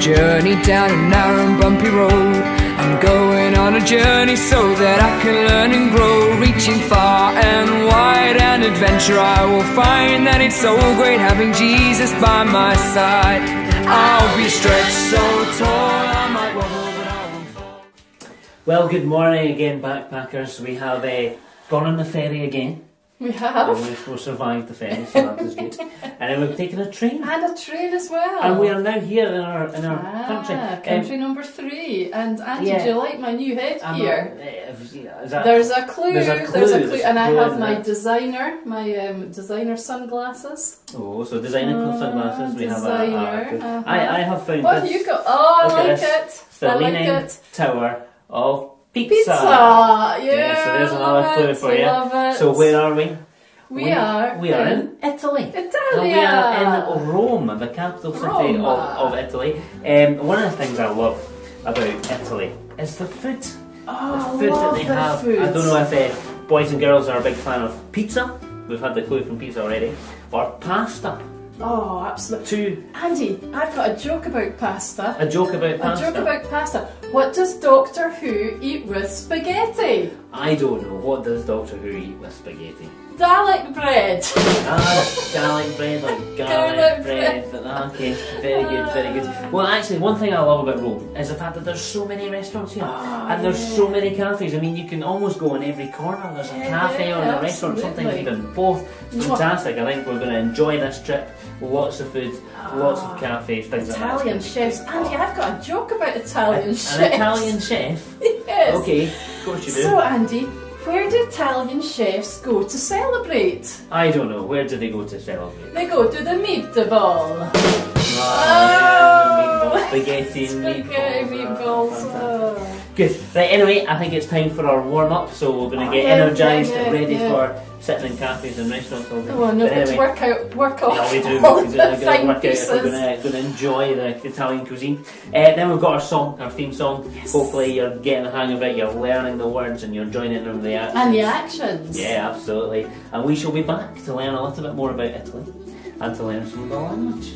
journey down a narrow and bumpy road. I'm going on a journey so that I can learn and grow, reaching far and wide, and adventure I will find that it's so great having Jesus by my side. I'll be stretched so tall I might wobble but I won't fall. Well, good morning again, backpackers. We have gone on the ferry again. We have. And we've survived the ferry, so that was good. And then we've taken a train. And a train as well. And we are now here in our country. Country number 3. And Andy, do you like my new headgear? There's a clue. There's a clue. And I have my designer sunglasses. Oh, so designer sunglasses. We have designer. I have found what this. What have you got? Oh, I like it. It's the Leaning Tower of Pizza. Yeah, so there's another clue for you. So where are we? We are in Italy. Italy. We are in Rome, the capital city of Italy. One of the things I love about Italy is the food. Oh, the food that they have. Food. I don't know if boys and girls are a big fan of pizza. We've had the clue from pizza already. Or pasta. Oh, absolutely. Andy, I've got a joke about pasta. A joke about pasta? A joke about pasta. What does Doctor Who eat with spaghetti? I don't know. What does Doctor Who eat with spaghetti? Garlic bread. Garlic bread, like garlic bread. Okay, very good, very good. Well, actually, one thing I love about Rome is the fact that there's so many restaurants here, and there's so many cafes. I mean, you can almost go in every corner. There's a cafe or a restaurant, sometimes even both. It's fantastic. I think we're going to enjoy this trip. Lots of food, lots of cafes, things like that. Italian chefs. Andy, I've got a joke about Italian chefs. An Italian chef? Yes. Okay, of course you do. So, Andy, where do Italian chefs go to celebrate? I don't know. Where do they go to celebrate? They go to the meatball. Spaghetti meatballs. Good. Right, anyway, I think it's time for our warm-up, so we're going to get energised and ready for sitting in cafes and restaurants all day. Oh, no, anyway, work off. Yeah, we do. We're going to enjoy the Italian cuisine. Then we've got our song, our theme song. Yes. Hopefully you're getting the hang of it, you're learning the words and you're joining in the actions. And the actions. Yeah, absolutely. And we shall be back to learn a little bit more about Italy and to learn some of the language.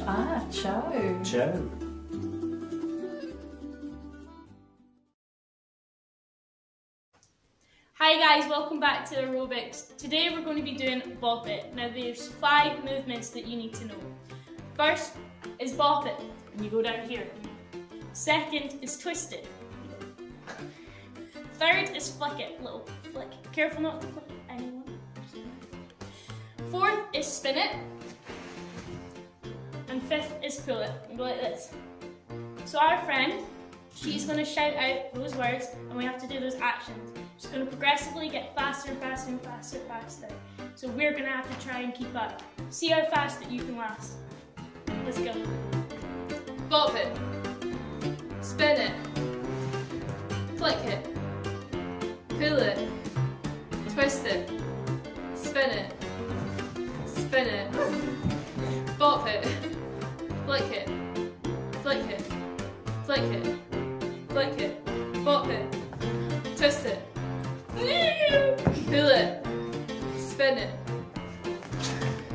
Ciao. Ciao. Hi guys, welcome back to aerobics. Today we're going to be doing Bop It. Now there's 5 movements that you need to know. First is Bop It, and you go down here. Second is Twist It. Third is Flick It, little flick. Careful not to flick anyone. Fourth is Spin It. And fifth is Pull It. You go like this. So our friend, she's going to shout out those words and we have to do those actions. She's going to progressively get faster and faster and faster and faster. So we're going to have to try and keep up. See how fast that you can last. Let's go. Bop it. Spin it. Flick it. Pull it. Twist it. Spin it. Spin it. Bop it. Flick it. Flick it. Flick it. Flick it. Bop it. Twist it. Pull it. Spin it.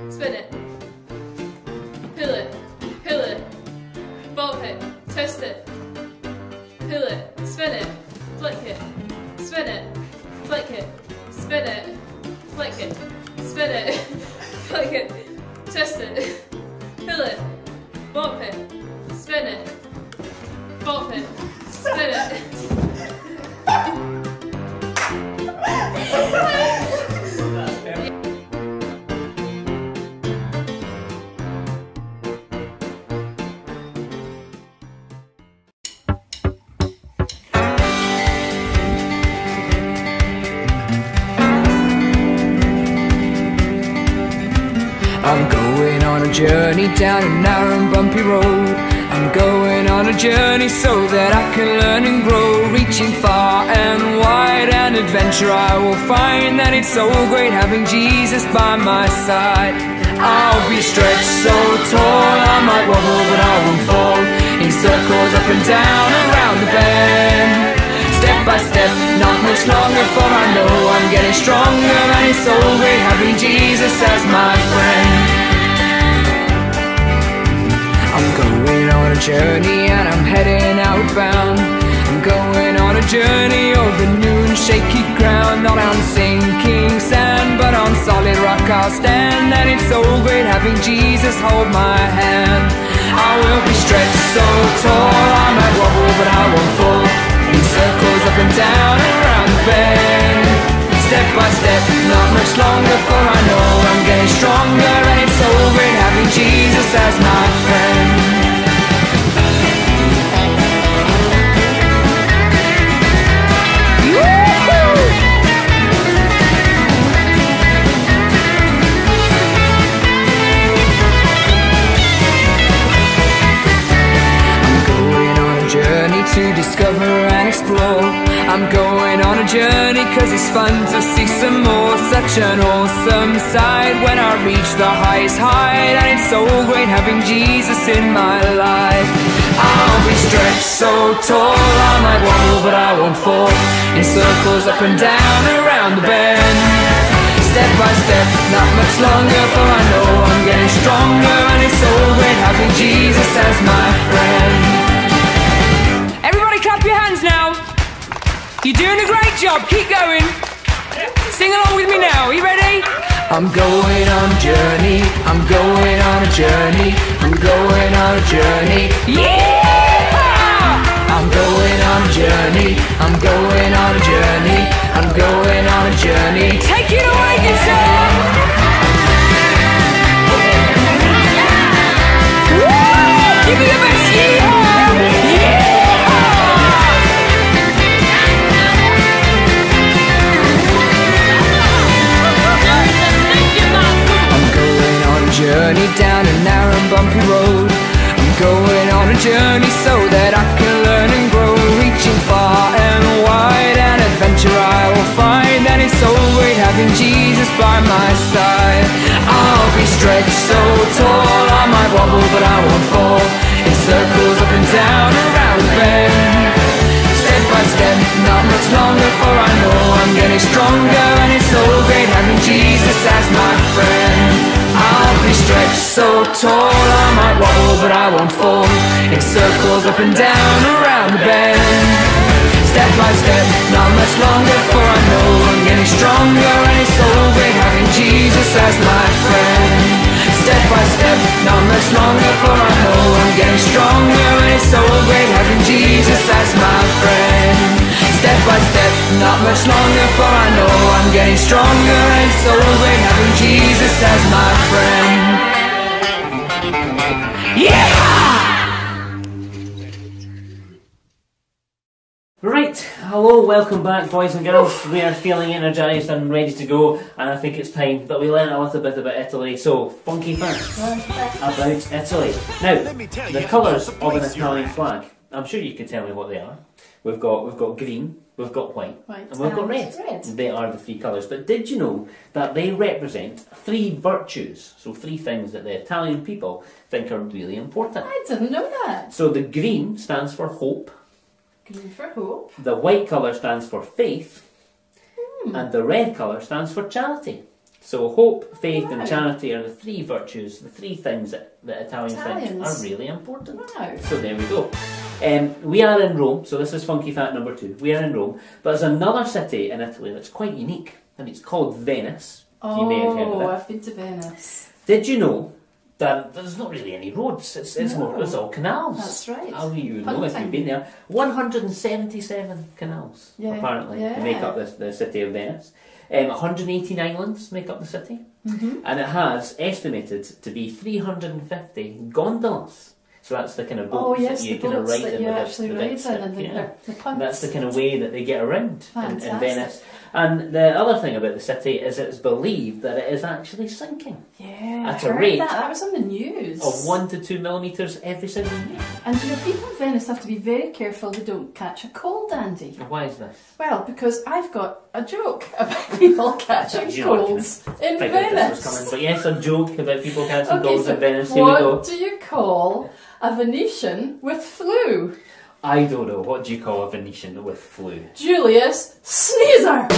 Spin it. Pull it. Pull it. Bop it. Twist it. Pull it. Spin it. Flick it. Spin it. Flick it. Spin it. Flick it. Spin it. Flick it. Twist it. Pull it. Bop it. Spin it. Bop it. Spin it. I'm going on a journey down a narrow and bumpy road. I'm going on a journey so that I can learn and grow, reaching far and wide, and adventure I will find that it's so great having Jesus by my side. I'll be stretched so tall I might wobble but I won't fall, in circles up and down around the bend. Step by step, not much longer, for I know I'm getting stronger, and it's so great having Jesus as my friend. I'm going on a a journey and I'm heading outbound. I'm going on a journey over new and shaky ground. Not on sinking sand, but on solid rock I'll stand. And it's so great having Jesus hold my hand. I will be stretched so tall, I might wobble but I won't fall. In circles up and down and around the bend. Step by step, not much longer, for I know I'm getting stronger. And it's so great having Jesus as my friend. To discover and explore, I'm going on a journey cause it's fun to see some more. Such an awesome sight when I reach the highest height. And it's so great having Jesus in my life. I'll be stretched so tall, I might wobble but I won't fall. In circles up and down around the bend. Step by step, not much longer, for I know I'm getting stronger. And it's so great having Jesus as my friend. Clap your hands now. You're doing a great job. Keep going. Sing along with me now. Are you ready? I'm going on a journey. I'm going on a journey. I'm going on a journey. Yeah! I'm going on a journey. I'm going on a journey. I'm going on a journey. Take it away, guitar. Woo! Give me the best yeehaw! Yeah! Journey down a narrow and bumpy road. I'm going on a journey so that I can learn and grow. Reaching far and wide, an adventure I will find. And it's so great having Jesus by my side. I'll be stretched so tall, I might wobble but I won't fall. In circles up and down around the bend. Step by step, not much longer, for I know I'm getting stronger. And it's so great having Jesus as my friend. I'll be stretched so tall, I might wobble but I won't fall. In circles up and down around the bend. Step by step, not much longer, for I know I'm getting stronger. And it's so great having Jesus as my friend. Step by step, not much longer, for I know I'm getting stronger. And it's so great having Jesus as my friend. Step by step, not much longer, for I know I'm getting stronger. And it's so great having Jesus as my friend. Yeah! Right, hello, welcome back boys and girls. We are feeling energised and ready to go, and I think it's time that we learn a little bit about Italy. So, funky facts about Italy. Now, the colours of an Italian flag, I'm sure you can tell me what they are. We've got green, we've got white and we've got red. They are the three colours. But did you know that they represent three virtues? So three things that the Italian people think are really important. I didn't know that. So the green stands for hope. Green for hope. The white colour stands for faith. And the red colour stands for charity. So hope, faith and charity are the three virtues, the three things that Italians think are really important. Wow. So there we go. We are in Rome, so this is funky fact number 2. We are in Rome, but there's another city in Italy that's quite unique, and it's called Venice. Oh, you may have heard of it. I've been to Venice. Did you know that there's not really any roads? It's all canals. That's right. How you would know if you've been there. 177 canals, apparently, to make up the city of Venice. 118 islands make up the city, and it has estimated to be 350 gondolas. So that's the kind of boats that you kind of ride in the big stick. And that's the kind of way that they get around in Venice. And the other thing about the city is it's believed that it is actually sinking. Yeah, at a rate that was on the news. Of 1 to 2 millimetres every single year. And you know, people in Venice have to be very careful they don't catch a cold, Andy. Why is this? Well, because I've got a joke about people catching colds in Venice. But yes, a joke about people catching colds in Venice. Here we go. What do you call a Venetian with flu? I don't know. What do you call a Venetian with flu? Julius Caesar.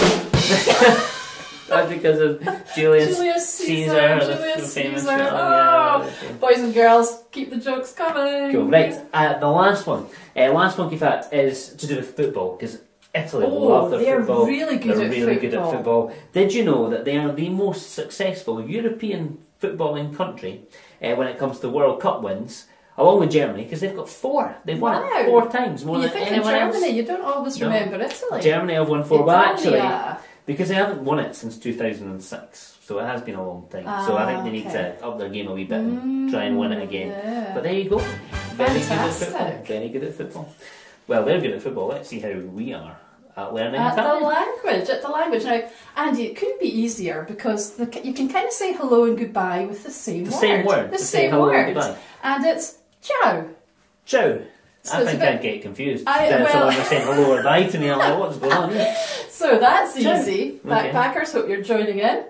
That's because of Julius Caesar, the Julius famous Caesar. film. Oh, Yeah. boys and girls, keep the jokes coming. Cool. Right, the last one. Last funky fact is to do with football, because Italy love their football. Really good They're at really football. good at football. Did you know that they are the most successful European footballing country when it comes to World Cup wins, along with Germany, because they've got 4. They've won it 4 times, more You than think of anyone Germany, else. you don't always remember Italy. Germany have won 4, but actually, Italia. because they haven't won it since 2006, so it has been a long time. So I think they need to up their game a wee bit and try and win it again. Yeah. But there you go. Very good at Fantastic. football. Very good at football. Well, they're good at football. Let's see how we are at learning At the Italian. language. Now, Andy, it couldn't be easier because you can kind of say hello and goodbye with the same word. Same word. The To say same hello and word. goodbye. And it's ciao. Ciao. So I it's think a bit- I'd get confused. I- Then well- someone was saying hello or bye to me, I'm like, what's going on here? So that's Ciao. easy. Okay. Backpackers, hope you're joining in.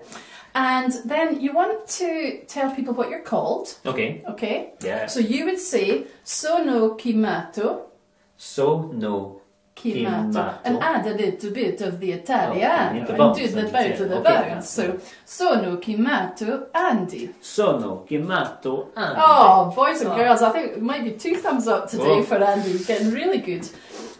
And then you want to tell people what you're called, Okay. okay? Yeah. So you would say, sono chiamato. Sono chiamato. And add a little bit of the Oh, Italiano. you need the and bounce, do the don't bow you? to the Okay, bounce. yeah. So, sono chiamato Andy. Sono chiamato Andy. Oh, boys and Oh. girls, I think it might be 2 thumbs up today Whoa. for Andy. He's getting really good.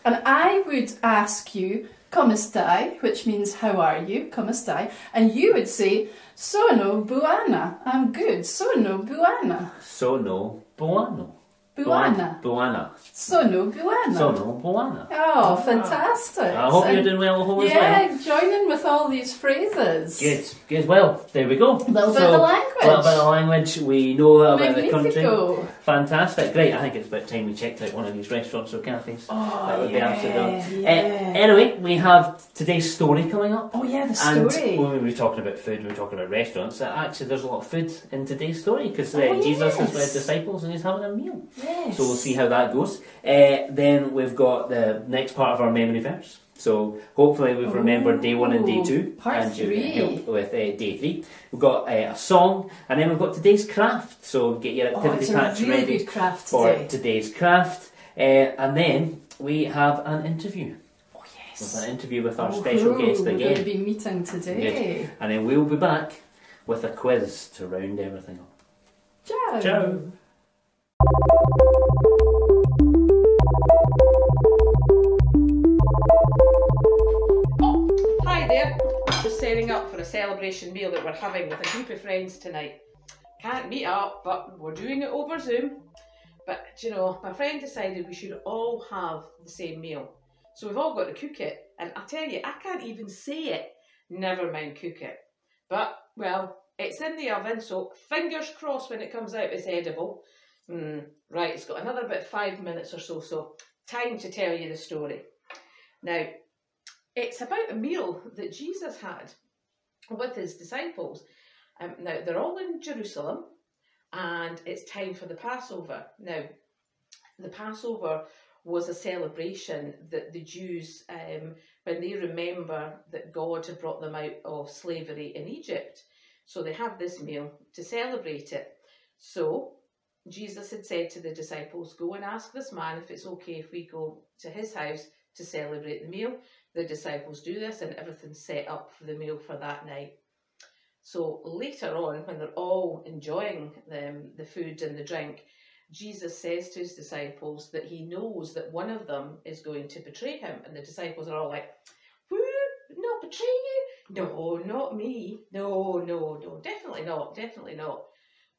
And I would ask you, come stai, which means how are you, come stai, and you would say, sono buona, I'm good, sono buona, Sono buono. buona, Buona. sono buona. Sono buona. Oh, fantastic. I hope And you're doing well at home as well. yeah, join in with all these phrases. Good, good. Well, there we go. A little bit of the language. A little bit of the language. We know a little bit of the country. Magnifico. Fantastic. Great. I think it's about time we checked out one of these restaurants or cafes. Oh, That would be absolutely yeah. anyway, we have today's story coming up. Oh yeah, the And story. when we were talking about food, we were talking about restaurants. Actually, there's a lot of food in today's story because Oh, Jesus is with yes. disciples and he's having a meal. Yes. So we'll see how that goes. Then we've got the next part of our memory verse. So hopefully we've remembered day 1 and day 2. Part and you 3. can help with day 3. We've got a song, and then we've got today's craft. So get your activity it's a packs really ready good craft for today. today's craft. And then we have an interview. Oh yes. With an interview with our special guest We're going to again. be meeting today. Good. And then we'll be back with a quiz to round everything up. Ciao. Ciao. Hi there, just setting up for a celebration meal that we're having with a group of friends tonight. Can't meet up, but we're doing it over Zoom. But you know, my friend decided we should all have the same meal. So we've all got to cook it. And I tell you, I can't even say it, never mind cook it. But, well, it's in the oven, so fingers crossed when it comes out it's edible. Right, it's got another bit 5 minutes or so time to tell you the story. Now, it's about a meal that Jesus had with his disciples. Now, they're all in Jerusalem and it's time for the Passover. Now, the Passover was a celebration that the Jews, when they remember that God had brought them out of slavery in Egypt. So they have this meal to celebrate it. So Jesus had said to the disciples, go and ask this man if it's okay if we go to his house to celebrate the meal. The disciples do this and everything's set up for the meal for that night. So later on, when they're all enjoying the food and the drink, Jesus says to his disciples that he knows that one of them is going to betray him. And the disciples are all like, who? Not betray you? No, not me. No, definitely not.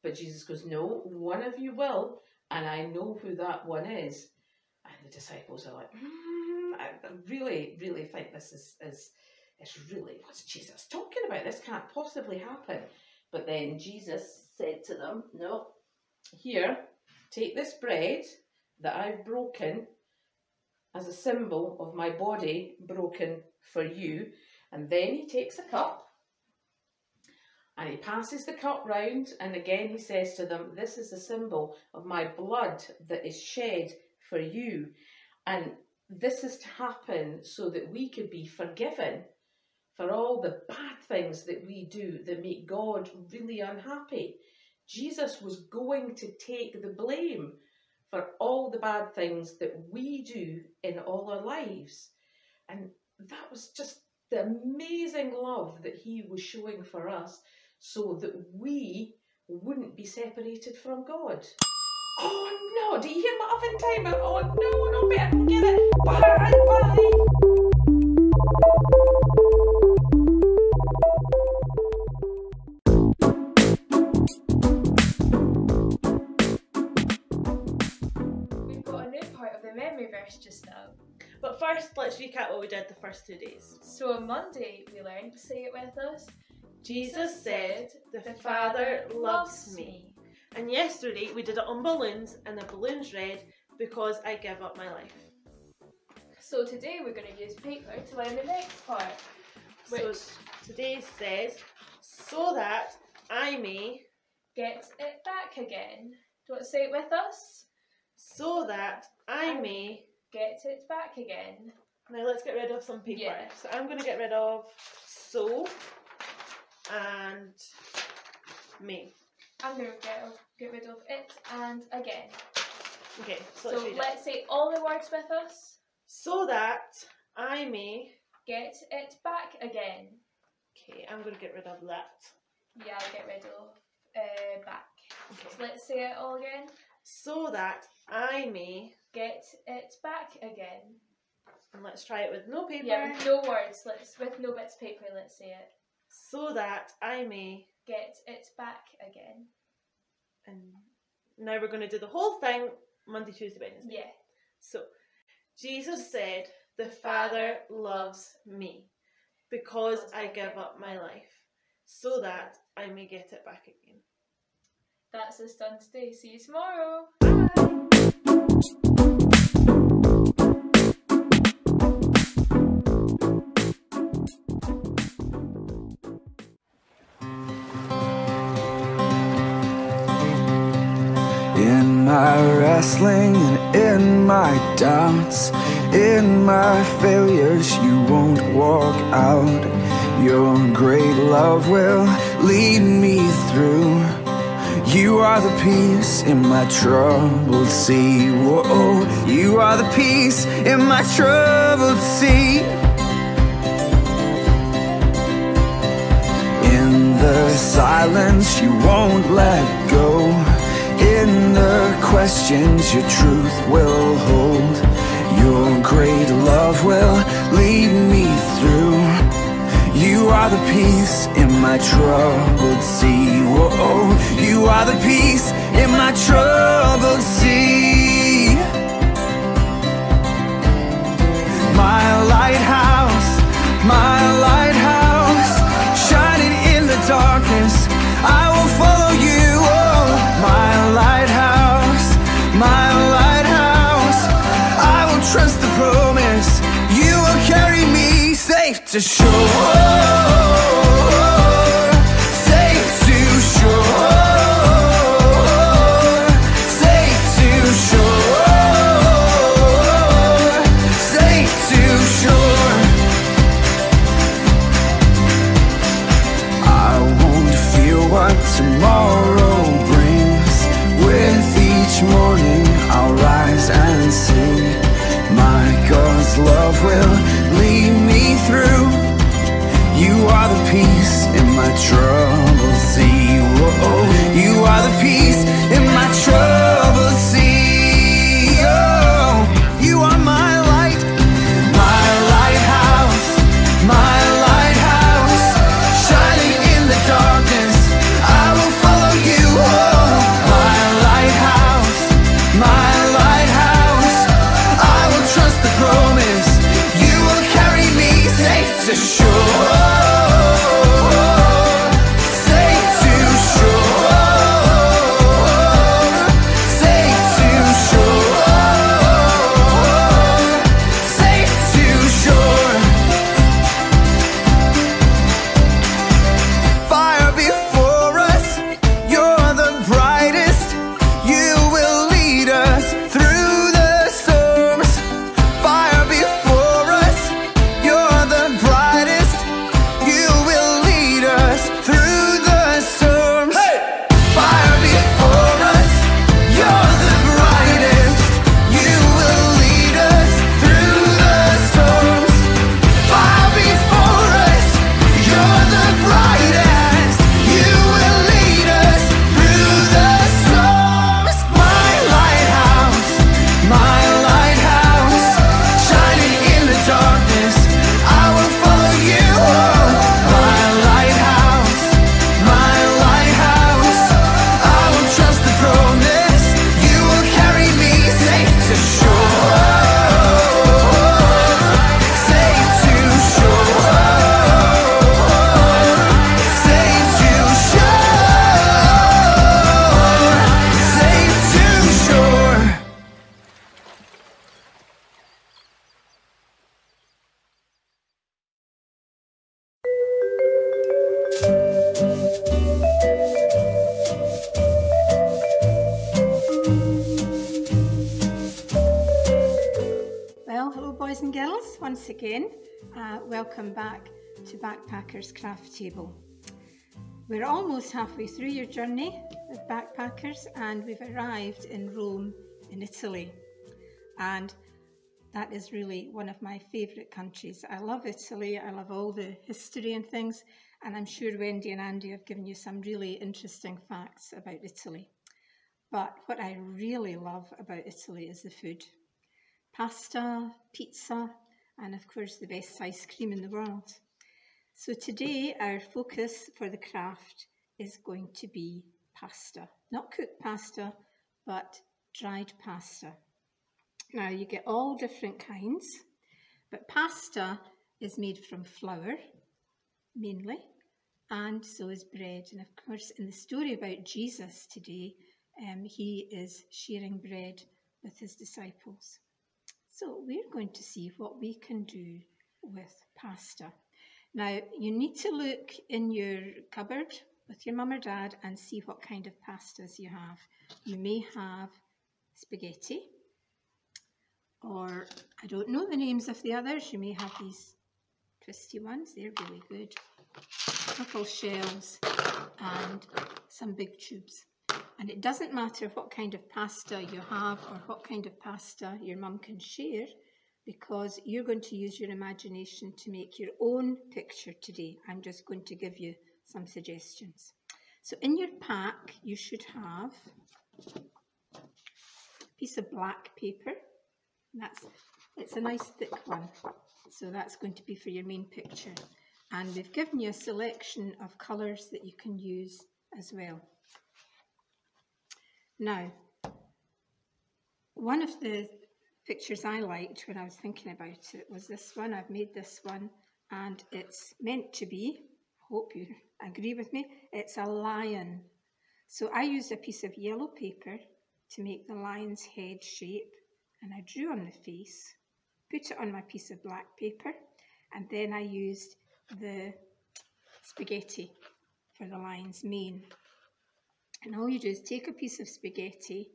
But Jesus goes, no, one of you will, and I know who that one is. And the disciples are like, I really think this is really, what's Jesus talking about? This can't possibly happen. But then Jesus said to them, no, here, take this bread that I've broken as a symbol of my body broken for you. And then he takes a cup and he passes the cup round. And again he says to them, this is a symbol of my blood that is shed for you. And this is to happen so that we could be forgiven for all the bad things that we do that make God really unhappy. Jesus was going to take the blame for all the bad things that we do in all our lives. And that was just the amazing love that he was showing for us so that we wouldn't be separated from God. Oh no, do you hear my oven timer? Oh no, better go get it. Bye. We've got a new part of the memory verse just now. But first, let's recap what we did the first 2 days. So on Monday, we learned, say it with us, Jesus said, "The Father loves me." And yesterday, we did it on balloons, and the balloons read, "Because I give up my life." So today we're going to use paper to learn the next part, which So today says, "So that I may," get it back again. Do you want to say it with us? "so that I may." Get it back again. Now let's get rid of some paper. Yeah. So I'm going to get rid of "so" and "may." I'm going to get rid of it and again. Okay, so So let's read it. let's say all the words with us. "So that I may." Get it back again. Okay, I'm going to get rid of that. Yeah, I'll get rid of back. Okay. So let's say it all again. "So that I may," Get it back again. and let's try it with no paper. Yeah, with no words. With no bits of paper, let's say it. "So that I may," Get it back again. and now we're going to do the whole thing Monday, Tuesday, Wednesday. Yeah. So, Jesus said, "The Father loves me because I give up my life so that I may get it back again." That's us done today. See you tomorrow. In my wrestling and in my doubts, in my failures, you won't walk out. Your great love will lead me through. You are the peace in my troubled sea. Whoa, you are the peace in my troubled sea. In the silence, you won't let go. In the questions, your truth will hold. Your great love will lead me through. You are the peace in my troubled sea. Whoa, you are the peace in my troubled sea. My lighthouse, shining in the darkness, I will follow you. Oh, my lighthouse, I will trust the promise. You will carry me safe to shore. Safe to shore. Safe to shore. Safe to shore. I won't fear what tomorrow brings. With each morning I'll rise and sing. My God's love will lead me through. You are the peace in my troubled sea. Whoa, you are the peace in my troubled sea. Oh, you are my light, my lighthouse, shining in the darkness. I will follow you. Oh, my lighthouse, I will trust the promise. You will carry me safe to shore. Safe to shore. Safe to shore. Safe to shore. Fire before us, you're the brightest. You will lead us through the storms. Fire before us, you're the brightest. boys and girls, once again, welcome back to BackPackers Craft Table. We're almost halfway through your journey with BackPackers, and we've arrived in Rome in Italy, and that is really one of my favourite countries. I love Italy, I love all the history and things, and I'm sure Wendy and Andy have given you some really interesting facts about Italy. But what I really love about Italy is the food. Pasta, pizza, and of course the best ice cream in the world. So today our focus for the craft is going to be pasta. Not cooked pasta, but dried pasta. Now you get all different kinds, but pasta is made from flour, mainly, and so is bread. And of course in the story about Jesus today, he is sharing bread with his disciples. So we're going to see what we can do with pasta. Now, you need to look in your cupboard with your mum or dad and see what kind of pastas you have. You may have spaghetti, or I don't know the names of the others. You may have these twisty ones. They're really good. Truffle shells and some big tubes. And it doesn't matter what kind of pasta you have or what kind of pasta your mum can share, because you're going to use your imagination to make your own picture today. I'm just going to give you some suggestions. So in your pack, you should have a piece of black paper. It's a nice thick one. So that's going to be for your main picture. And we've given you a selection of colours that you can use as well. Now, one of the pictures I liked when I was thinking about it was this one. I've made this one, and it's meant to be, I hope you agree with me, it's a lion. So I used a piece of yellow paper to make the lion's head shape, and I drew on the face, put it on my piece of black paper, and then I used the spaghetti for the lion's mane. And all you do is take a piece of spaghetti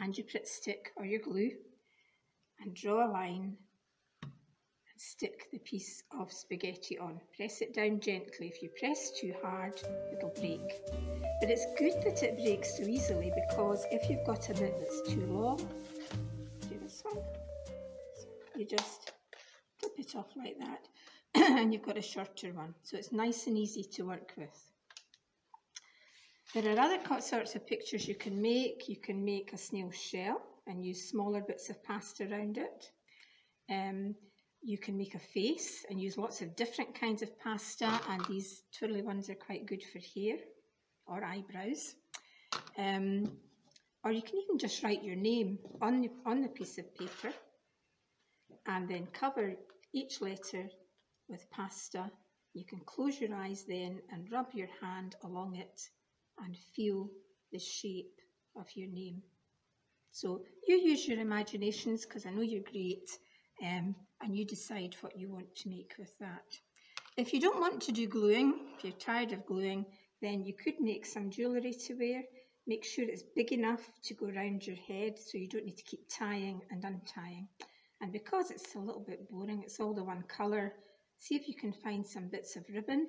and your Pritt stick or your glue and draw a line and stick the piece of spaghetti on. Press it down gently. If you press too hard, it'll break. But it's good that it breaks so easily, because if you've got a bit that's too long, do this one, you just flip it off like that and you've got a shorter one. So it's nice and easy to work with. There are other sorts of pictures you can make. You can make a snail shell and use smaller bits of pasta around it. You can make a face and use lots of different kinds of pasta, and these twirly ones are quite good for hair or eyebrows. Or you can even just write your name on the piece of paper and then cover each letter with pasta. You can close your eyes then and rub your hand along it and feel the shape of your name. So you use your imaginations, because I know you're great, and you decide what you want to make with that. If you don't want to do gluing, if you're tired of gluing, then you could make some jewellery to wear. Make sure it's big enough to go around your head so you don't need to keep tying and untying. And because it's a little bit boring, it's all the one colour, see if you can find some bits of ribbon.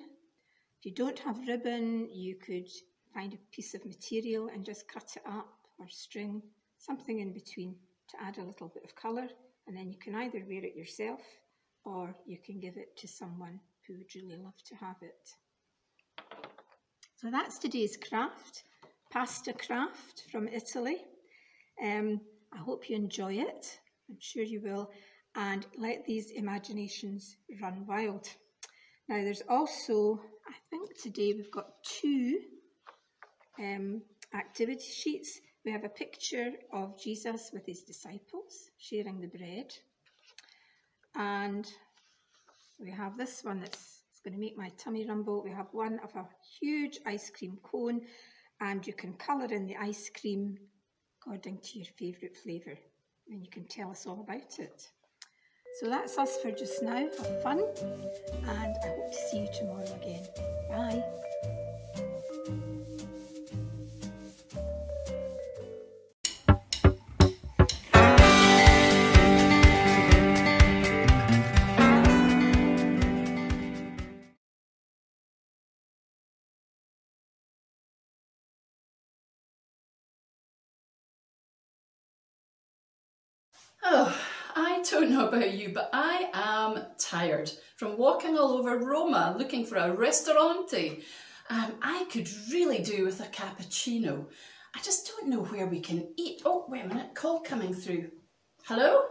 If you don't have ribbon, you could find a piece of material and just cut it up, or string, something in between to add a little bit of colour, and then you can either wear it yourself or you can give it to someone who would really love to have it. So that's today's craft, pasta craft from Italy. I hope you enjoy it, I'm sure you will, and let these imaginations run wild. Now there's also, I think today we've got two activity sheets. We have a picture of Jesus with his disciples sharing the bread, and we have this one that's going to make my tummy rumble. We have one of a huge ice cream cone, and you can colour in the ice cream according to your favourite flavour, and you can tell us all about it. So that's us for just now. Have fun, and I hope to see you tomorrow again. Bye. Oh, I don't know about you, but I am tired from walking all over Roma looking for a ristorante. I could really do with a cappuccino. I just don't know where we can eat. Oh, wait a minute, call coming through. Hello?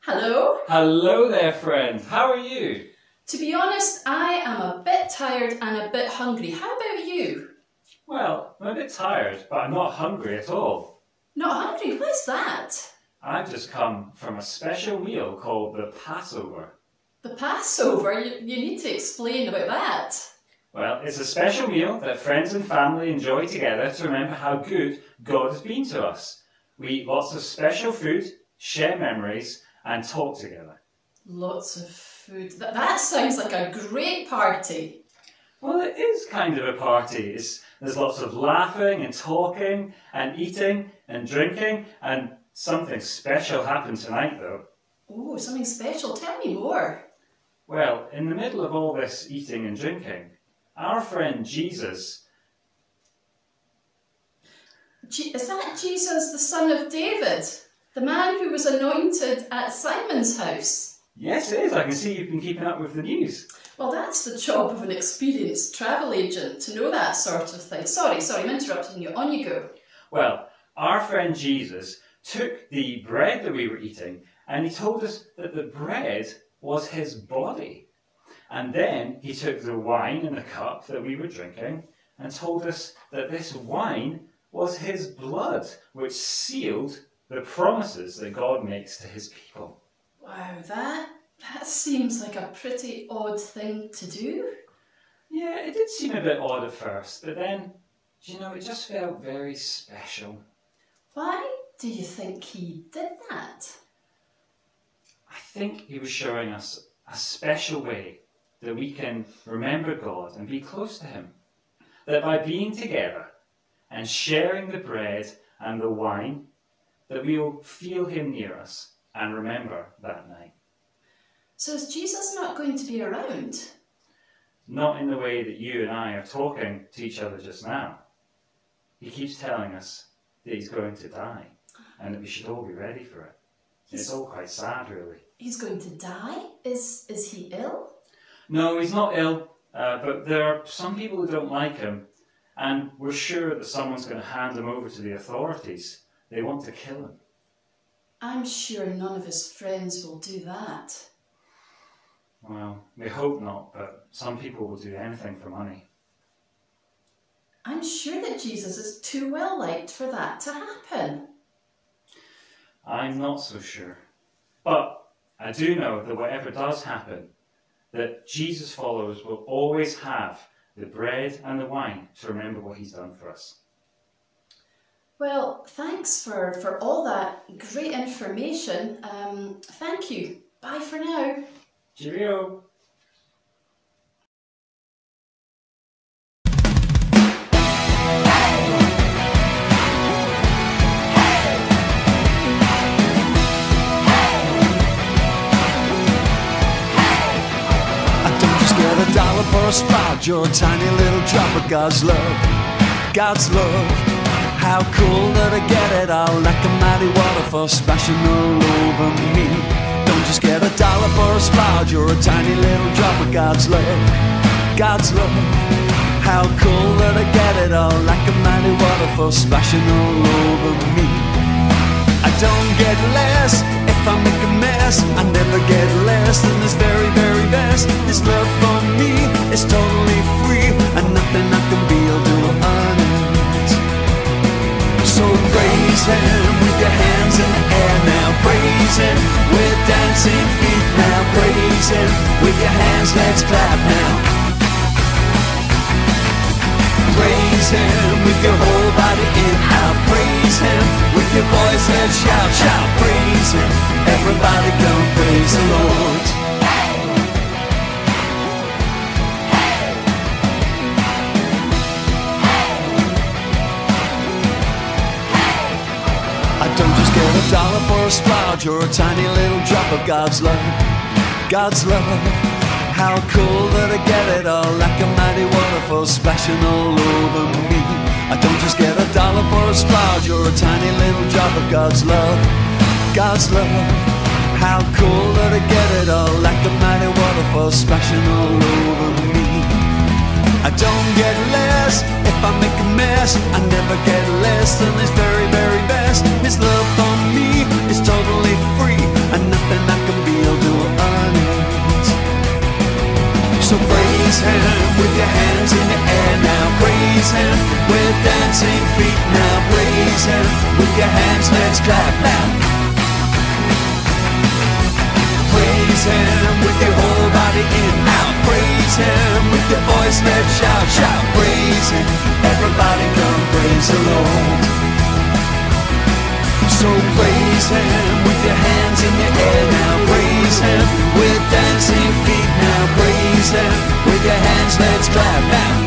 Hello? Hello there, friend. How are you? To be honest, I am a bit tired and a bit hungry. How about you? Well, I'm a bit tired, but I'm not hungry at all. Not hungry? What's that? I've just come from a special meal called the Passover. The Passover? You need to explain about that. Well, it's a special meal that friends and family enjoy together to remember how good God has been to us. We eat lots of special food, share memories, and talk together. Lots of food. That sounds like a great party. Well, it is kind of a party. There's lots of laughing and talking and eating and drinking, and something special happened tonight, though. Oh, something special. Tell me more. Well, in the middle of all this eating and drinking, our friend Jesus... Is that Jesus, the son of David? The man who was anointed at Simon's house? Yes, it is. I can see you've been keeping up with the news. Well, that's the job of an experienced travel agent, to know that sort of thing. Sorry, I'm interrupting you. On you go. Well, our friend Jesus took the bread that we were eating and he told us that the bread was his body. And then he took the wine in the cup that we were drinking and told us that this wine was his blood, which sealed the promises that God makes to his people. Wow, that seems like a pretty odd thing to do. Yeah, it did seem a bit odd at first, but then, it just felt very special. Why do you think he did that? I think he was showing us a special way that we can remember God and be close to him. That by being together and sharing the bread and the wine, that we will feel him near us and remember that night. So is Jesus not going to be around? Not in the way that you and I are talking to each other just now. He keeps telling us that he's going to die and that we should all be ready for it. It's all quite sad, really. He's going to die? Is he ill? No, he's not ill, but there are some people who don't like him, and we're sure that someone's going to hand him over to the authorities. They want to kill him. I'm sure none of his friends will do that. Well, we hope not, but some people will do anything for money. I'm sure that Jesus is too well liked for that to happen. I'm not so sure. But I do know that whatever does happen, that Jesus' followers will always have the bread and the wine to remember what he's done for us. Well, thanks for all that great information. Thank you. Bye for now. Cheerio. $1 for a spot, you're a tiny little drop of God's love. God's love. How cool that I get it all like a mighty waterfall splashing all over me. Don't just get $1 for a spot, you're a tiny little drop of God's love. God's love. How cool that I get it all like a mighty waterfall splashing all over me. I don't get less if I make a mess. I never get less than this very, very best. This love for me is totally free, and nothing I can be will do earn it. So praise him with your hands in the air now. Praise him with dancing feet now. Praise him with your hands, let's clap now. Praise him with your whole body in, out. Praise him with your voice, let's shout, shout. Praise him, everybody go praise the Lord. I don't just get $1 for a splodge, you're a tiny little drop of God's love. God's love. How cool that I get it all like a mighty waterfall splashing all over me. I don't just get $1 for a splodge, you're a tiny little drop of God's love. God's love. How cool that I get it all like a mighty waterfall splashing all over me. I don't get less if I make a mess. I never get less than His very, very best. His love for me is totally free, and nothing I can be will do earn it. So praise Him with your hands in the air now. Praise Him with dancing feet now. Praise Him with your hands, let's clap now. Praise Him with your whole body in now. Praise Him with your voice, let's shout, shout. Praise Him, everybody come praise the Lord. So praise Him with your hands in the air now. Praise Him with dancing feet now. Praise Him with your hands, let's clap now.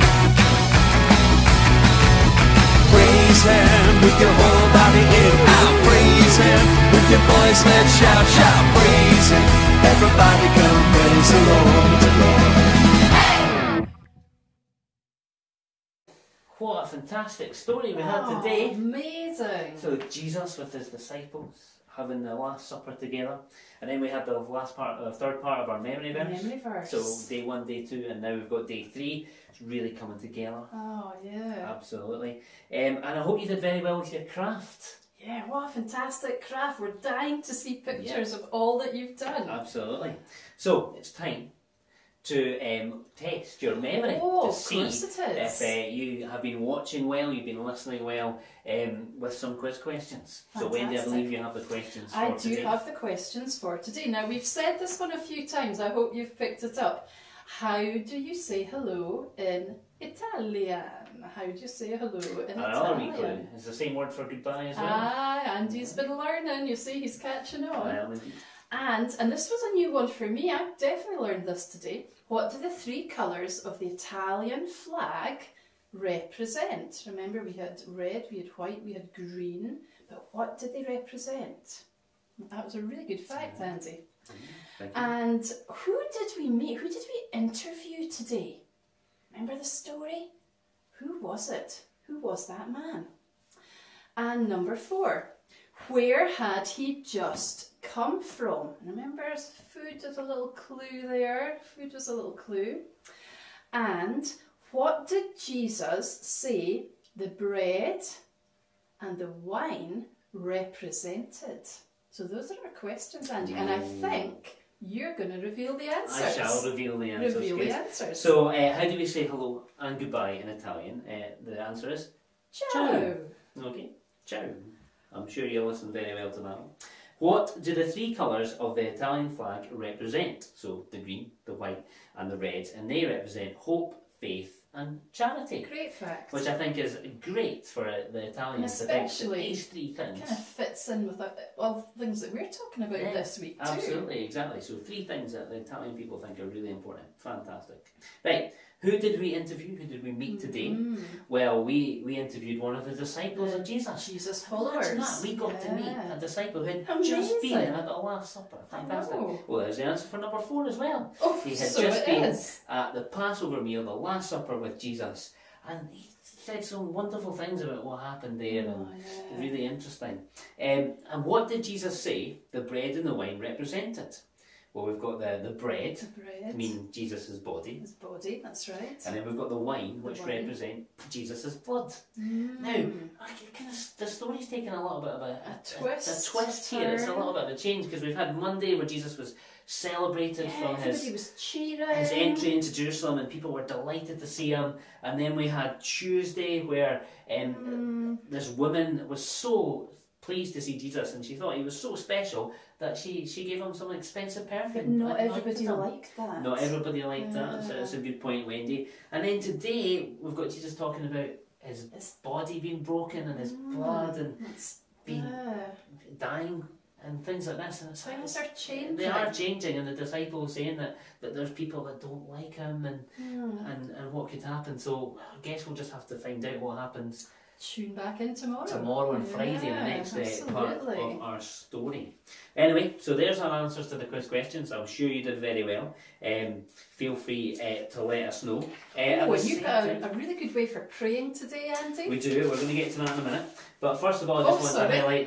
Praise Him with your whole body in out. Praise Him with your voice, let's shout, shout. Praise Him, everybody come praise the Lord, the Lord. What a fantastic story we had today. Amazing. So Jesus with His disciples having the Last Supper together, and then we had the third part of our memory verse. Memory verse. So day 1, day 2, and now we've got day 3. It's really coming together. Oh, yeah. Absolutely. And I hope you did very well with your craft. Yeah, what a fantastic craft. We're dying to see pictures of all that you've done. Absolutely. So it's time to test your memory to see if you have been watching well, you've been listening well, with some quiz questions. Fantastic. So Wendy, I believe you have the questions for today. I do have the questions for today. Now, we've said this one a few times. I hope you've picked it up. How do you say hello in Italian? How do you say hello in Italian? Clue. It's the same word for goodbye as well. Andy's been learning. You see, he's catching on. And this was a new one for me. I definitely learned this today. What do the 3 colours of the Italian flag represent? Remember, we had red, we had white, we had green. But what did they represent? That was a really good fact, Andy. And who did we meet? Who did we interview today? Remember the story? Who was it? Who was that man? And number 4, where had he just come from? Remember, food was a little clue there. Food was a little clue. And what did Jesus say the bread and the wine represented? So those are our questions, Andy. And I think you're going to reveal the answers. I shall reveal the answers. Reveal the answers. So, how do we say hello and goodbye in Italian? The answer is ciao. Okay, ciao. I'm sure you'll listen very well to that one. What do the 3 colours of the Italian flag represent? So, the green, the white and the red. And they represent hope, faith and charity. Great fact. Which I think is great for the Italians. And especially, these 3 things. Kind of fits in with all the things that we're talking about this week too. Absolutely, exactly. So 3 things that the Italian people think are really important. Fantastic. Right, who did we interview? Who did we meet today? Well, we interviewed one of the disciples of Jesus. Jesus followers. Imagine that. We got to meet a disciple who had just been at the Last Supper. Fantastic. Well, there's the answer for number 4 as well. Oh, he had just been at the Passover meal, the Last Supper with Jesus, and he said some wonderful things about what happened there, and really interesting. And what did Jesus say the bread and the wine represented? Well, we've got the bread, meaning Jesus' body. His body, that's right. And then we've got the wine, which represent Jesus' blood. Now, the story's taken a little bit of a twist here. It's a little bit of a change, because we've had Monday where Jesus was celebrated from his entry into Jerusalem, and people were delighted to see him. And then we had Tuesday where this woman was so pleased to see Jesus, and she thought he was so special that she gave him some expensive perfume. But not everybody liked that. Not everybody liked that, so that's a good point, Wendy. And then today we've got Jesus talking about his body being broken and his blood and being dying and things like this. And things are changing. They are changing, and the disciples saying that there's people that don't like him and what could happen. So I guess we'll just have to find out what happens tune back in tomorrow. Tomorrow and Friday, the next part absolutely. of our story. Anyway, so there's our answers to the quiz questions. I'm sure you did very well. Feel free to let us know. And you've got a really good way for praying today, Andy. We do. We're going to get to that in a minute. But first of all, I just want to highlight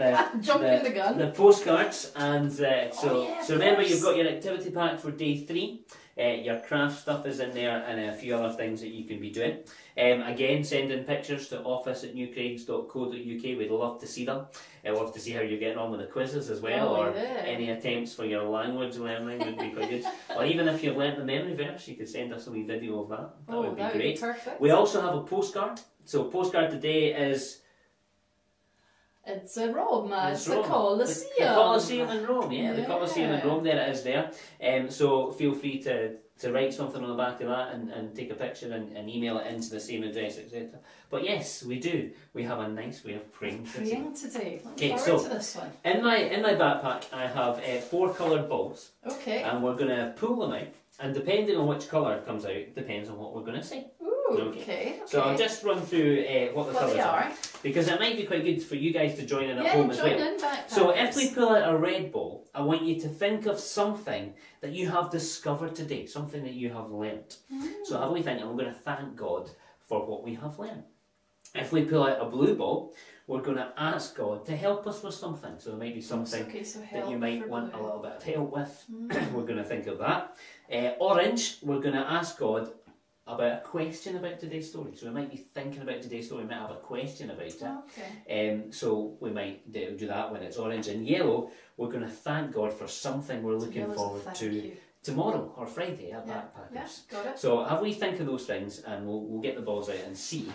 the postcards. And so remember, you've got your activity pack for day 3. Your craft stuff is in there, and a few other things that you can be doing. Again, send in pictures to office@newcraigs.co.uk. We'd love to see them. I'd love to see how you're getting on with the quizzes as well, or any attempts for your language learning would be quite good. Or even if you've learnt the memory verse, you could send us a wee video of that. That would be great. Be perfect. We also have a postcard. So postcard today is... It's a Rome, it's the Colosseum. The Colosseum in Rome, the Colosseum in Rome, there it is there. So feel free to write something on the back of that and take a picture and email it into the same address, etc. But yes, we do. We have a nice way of praying today. Okay, so to this one. In my backpack I have 4 coloured balls. Okay. And we're going to pull them out, and depending on which colour comes out, depends on what we're going to say. Okay. So I'll just run through what the colours are, because it might be quite good for you guys to join in at home as well. So if we pull out a red ball, I want you to think of something that you have discovered today, something that you have learnt. So have we think, and we're going to thank God for what we have learnt. If we pull out a blue ball, we're going to ask God to help us with something. So there might be something that you might want a little bit of help with. We're going to think of that. Orange, we're going to ask God about a question about today's story. So we might be thinking about today's story, we might have a question about it. So we might do that when it's orange. And yellow, we're going to thank God for something we're looking forward to tomorrow or Friday at BackPackers. Got it. So have we think of those things, and we'll get the balls out and see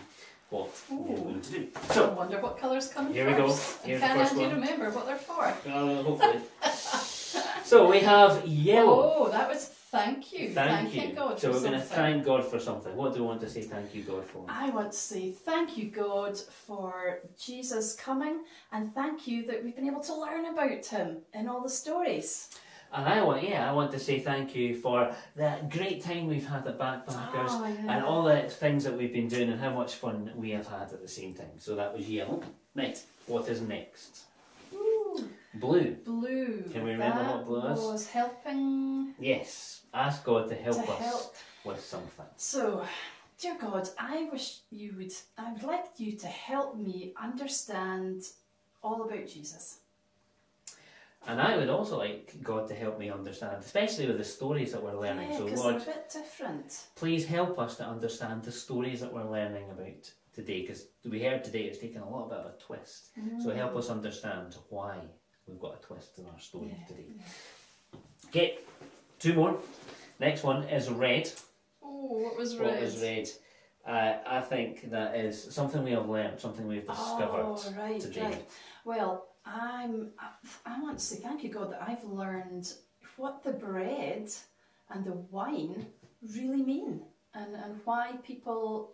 what we're going to do. So I wonder what colours come here first. We go. Here's Can the first Andy one. remember what they're for? Hopefully. So we have yellow. Oh, that was thank you. Thanking God. So we're going to thank God for something. What do we want to say thank you God for? I want to say thank you God for Jesus coming, and thank you that we've been able to learn about him in all the stories. And I want to say thank you for that great time we've had at BackPackers and all the things that we've been doing and how much fun we have had at the same time. So that was yellow. Right, what is next? Blue. Blue. Can we remember what blue is? Was helping. Yes. Ask God to help us with something. So, dear God, I would like you to help me understand all about Jesus. And I would also like God to help me understand, especially with the stories that we're learning. So Lord, they're a bit different. Please help us to understand the stories that we're learning about today, because we heard today it's taken a little bit of a twist. So help us understand why we've got a twist in our story today. Okay, 2 more. Next one is red. Oh, what was red? What was red? I think that is something we have learned, something we've discovered today. Right. Well, I want to say thank you, God, that I've learned what the bread and the wine really mean, and why people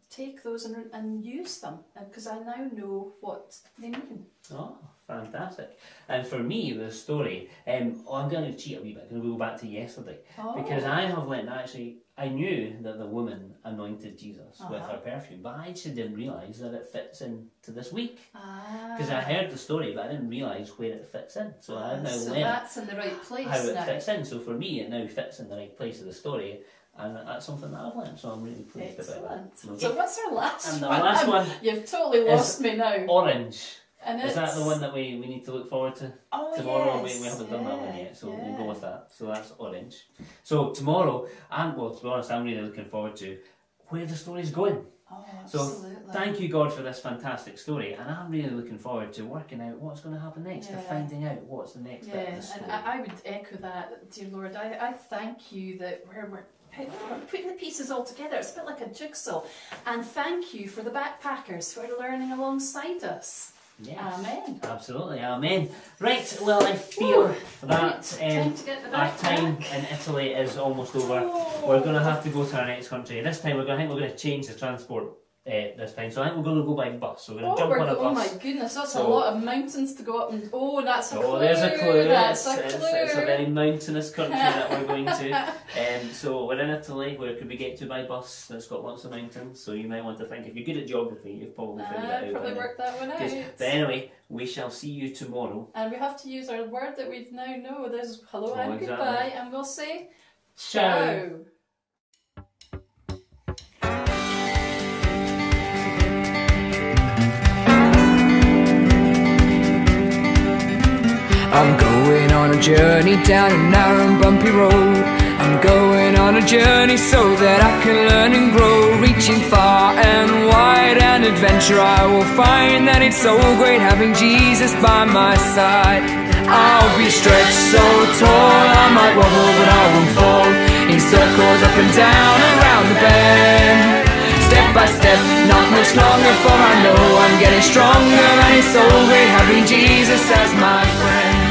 take those and use them, because I now know what they mean. Oh, fantastic. And for me, the story, I'm going to cheat a wee bit, I'm going to go back to yesterday, because I have learned, actually, I knew that the woman anointed Jesus with her perfume, but I actually didn't realise that it fits into this week. Because I heard the story, but I didn't realise where it fits in. So I've now learned that's in the right place how it fits in. So for me, it now fits in the right place of the story. And that's something that I've learned, so I'm really pleased about that. Okay. So what's our last one? And the last one You've totally lost me now. Orange. And is that the one that we need to look forward to tomorrow? Yes, we haven't done that one yet, so we'll go with that. So that's orange. So tomorrow, and well, to be honest, I'm really looking forward to where the story's going. Oh, absolutely. So thank you God for this fantastic story, and I'm really looking forward to working out what's going to happen next, to finding out what's the next bit of the story. And I would echo that, dear Lord. I thank you that we're putting the pieces all together. It's a bit like a jigsaw. And thank you for the BackPackers for learning alongside us. Yes. Amen. Absolutely, amen. Right, well, I feel that our time in Italy is almost over. We're going to have to go to our next country. This time I think we're going to change the transport this time. So I think we're going to go by bus. So we're going to Oh, jump on a bus. oh my goodness, that's a So- lot of mountains to go up and... Oh, that's a clue. Oh, there's a clue. That's a It's clue. a very mountainous country that we're going to. So we're in Italy. Where could we get to by bus? That's got lots of mountains. So you might want to think, if you're good at geography, you've probably figured that out. Probably worked that one out. But anyway, we shall see you tomorrow. And we have to use our word that we've now know. There's hello Oh, and exactly. goodbye, and we'll say Ciao. I'm going on a journey down a narrow and bumpy road. I'm going on a journey so that I can learn and grow. Reaching far and wide, and adventure I will find that it's so great having Jesus by my side. I'll be stretched so tall, I might wobble but I won't fall. In circles up and down around the bend. Step by step, not much longer, for I know I'm getting stronger. And it's so great having Jesus as my friend.